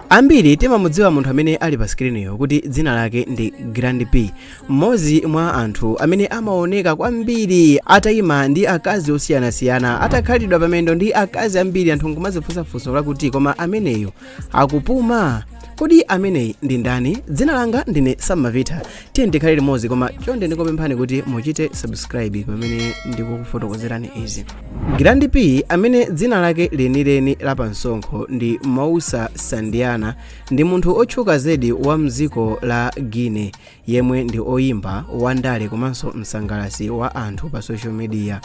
Ambiri timamudziwa munthu amene ali pa screen kuti dzina lake ndi Grand P, mmodzi mwa anthu amene amaoneka kwambiri atayima ndi akazi osiyanasiyana, atakhalidwa pamendo ndi akazi ambiri. Anthu ngumazifunsa funso lakuti koma ameneyo akupuma, kodi ameneyi ndi ndani? Dzina langa ndine Samavita, tiye ndikhale limodzi, koma chonde ndikupemphani kuti muchite subscribe pamene ndikukufotokozerani izi. Grand P amene dzina lake lenileni lapansonkho ndi Moussa Sandiana ndi munthu otchuka zedi wa mdziko la Guinea, yemwe ndi oyimba wandale komanso msangalasi wa anthu pa social media.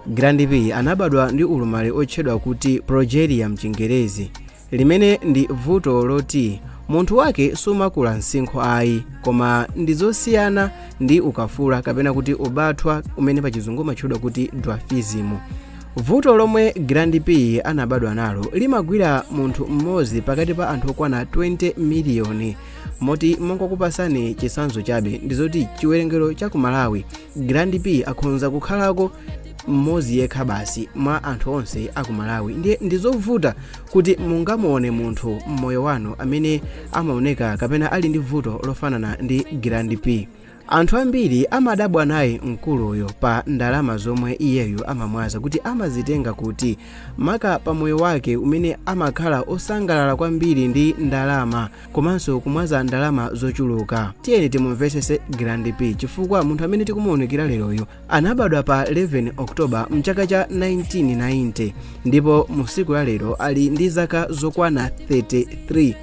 Grand P anabadwa ndi ulumali otchedwa kuti progeria mchingerezi, limene ndi vuto loti munthu wake sumakula msinkhu ayi, koma ndi zosiyana ndi ukafula kapena kuti ubathwa umene pa chizungu matchedwa kuti dwarfism. Vuto lomwe Grand P anabadwa nalo limagwira munthu mmodzi pakati pa anthu okwana 20 miliyoni. Moti mongokupasani chisanzo chabe ndizoti chiwerengero cha ku Malawi Grand P akhonza kukhalako mmodzi yekha basi mwa anthu onse aku Malawi. Ndiye ndizovuta kuti mungamuone munthu mmoyo wanu amene amaoneka kapena ali ndi vuto lofanana ndi Grand P. Anthu ambiri amadabwa naye mkuluyo pa ndalama zomwe iyeyo amamwaza kuti amazitenga kuti maka pa moyo wake umene amakhala osangalala kwambiri ndi ndalama, komanso kumwaza ndalama zochuluka. Tiyeni timumvesese Grand P chifukwa munthu amene tikumuonekera leroyo anabadwa pa 11 Oktoba mchaka cha 1990 ndipo musiku ya lero ali ndi zaka zokwana 33.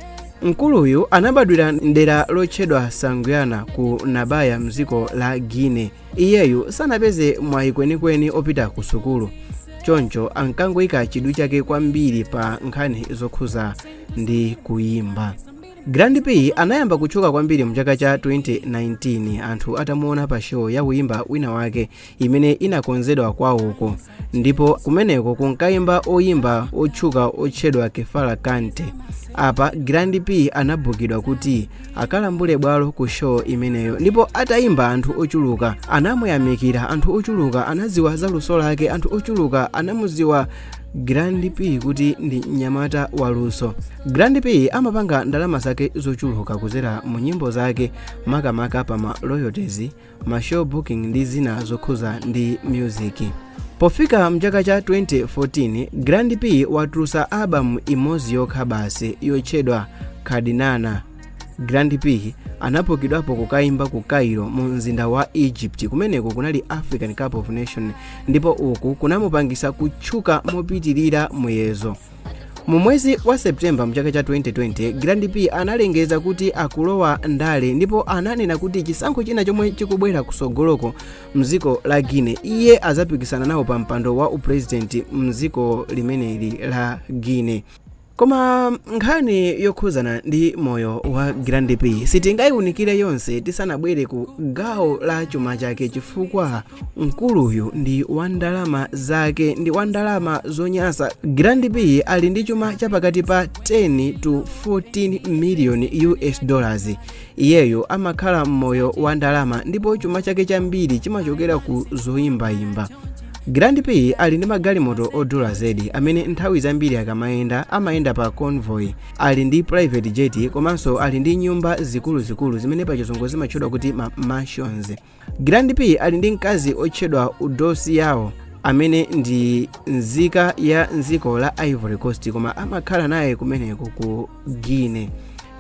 Mkuluyu anabadwira ndera lotchedwa Sanguiana ku Nabaya mdziko la Guinea. Iyeyu sanapeze mwayi kwenikweni opita ku sukulu, choncho ankangoyika chidwi chake kwambiri pa nkhani zokhuza ndi kuyimba. Grand P anayamba kutchuka kwambiri mchaka cha 2019 anthu atamuona pa show ya kuyimba wina wake imene inakonzedwa kwawoko, ndipo kumeneko kunkayimba oyimba otchuka otchedwa Kefala Kante. Apa Grand P anabukidwa kuti akalambule bwalo ku show imeneyo, ndipo atayimba anthu ochuluka anamuyamikira, anthu ochuluka anaziwa za luso lake, anthu ochuluka anamuziwa Grand P kuti ndi mnyamata waluso. Grand P amapanga ndalama zake zochuluka kuzera mu nyimbo zake, makamaka pa ma royalties, ma show booking ndi zina zokhuza ndi music. Pofika mchaka cha 2014 Grand P watulusa album imodzi yokha basi yotchedwa Kadinana. Grand P anapokidwapo kukayimba ku Cairo mu mzinda wa Egypt, kumeneko kunali African Cup of Nations, ndipo uku kunamupangisa kutchuka mopitirira muyezo. Mu mwezi wa Septemba mchaka cha 2020 Grand P analengeza kuti akulowa ndale, ndipo ananena kuti chisankho china chomwe chikubwera kusogoloko mdziko la Guinea iye azapikisana nawo pa mpando wa upresident mdziko limeneli la Guinea. Koma nkhani yokhuzana ndi moyo wa Grand P sitingayiunikire yonse tisanabwere ku gawo la chuma chake, chifukwa mkuluyu ndi wandalama zake, ndi wandalama zonyasa. Grand P ali ndi chuma chapakati pa 10 to 14 million US dollars. Iyeyo amakhala mmoyo wa ndalama, ndipo chuma chake chambiri chimachokera ku zoyimbayimba. Grand P ali ndi magalimoto odula zedi amene nthawi zambiri akamayenda amayenda pa convoy. Ali ndi private jet komanso ali ndi nyumba zikuluzikulu zimene pa chizungu zimatchedwa kuti mansions. Grand P ali ndi mkazi otchedwa Udosi yawo amene ndi nzika ya nziko la Ivory Coast, koma amakhala naye kumeneko ku Guinea,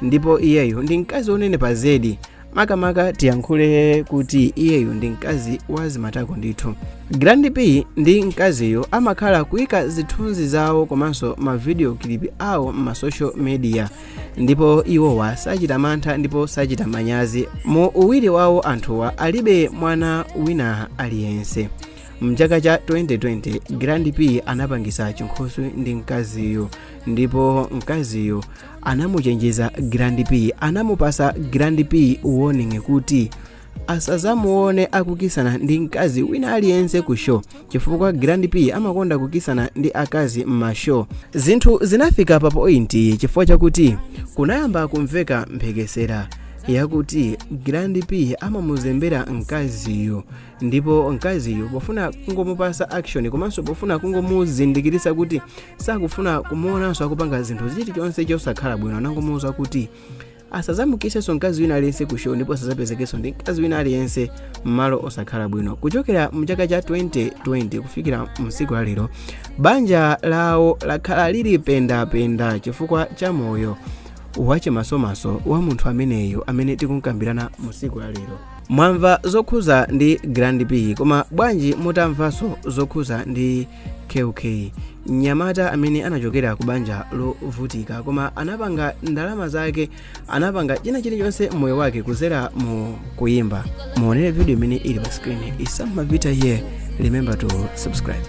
ndipo iyeyo ndi mkazi onene pa zedi. Makamaka tiyankhule kuti iyeyo ndi mkazi wa zimatako ndithu. Grand P ndi mkaziyo amakhala kuyika zithunzi zawo komanso ma video clip awo ma social media, ndipo iwowa sachita mantha ndipo sachita manyazi. Mu uwiri wawo anthuwa alibe mwana wina aliyense. Mchaka cha 2020 Grand P anapangisa chinkhoso ndi mkaziyo, ndipo mkaziyo anamuchenjeza Grand P, anamupasa Grand P warning kuti asazamuone akukisana ndi mkazi wina aliyense ku show, chifukwa Grand P amakonda kukisana ndi akazi m'mashow. Zinthu zinafika pa point chifukwa chakuti kunayamba kumveka mphekesera yakuti Grand P amamuzembera mkaziyo, ndipo mkaziyo pofuna kungomupasa action komanso pofuna kungomuzindikirisa kuti sakufuna kumuonanso akupanga zinthu chilichonse chosakhala bwino, anangomuwuza kuti asazamukisenso mkazi wina aliyense ku show ndipo asazapezekenso ndi mkazi wina aliyense m'malo osakhala bwino. Kuchokera mchaka cha 2020 kufikira msiku la lero, banja lawo lakhala lili pendapenda chifukwa cha moyo wachimasomaso wa munthu ameneyo amene tikunkambirana msiku la lero. Mwamva zokhuza ndi Grand P, koma bwanji mutamvanso zokhuza ndi KK, mnyamata amene anachokera ku banja lovutika koma anapanga ndalama zake, anapanga china chilichonse moyo wake kuzera mu kuyimba. Muonere video imene ili pa screen. Isama Vita here. Remember to subscribe.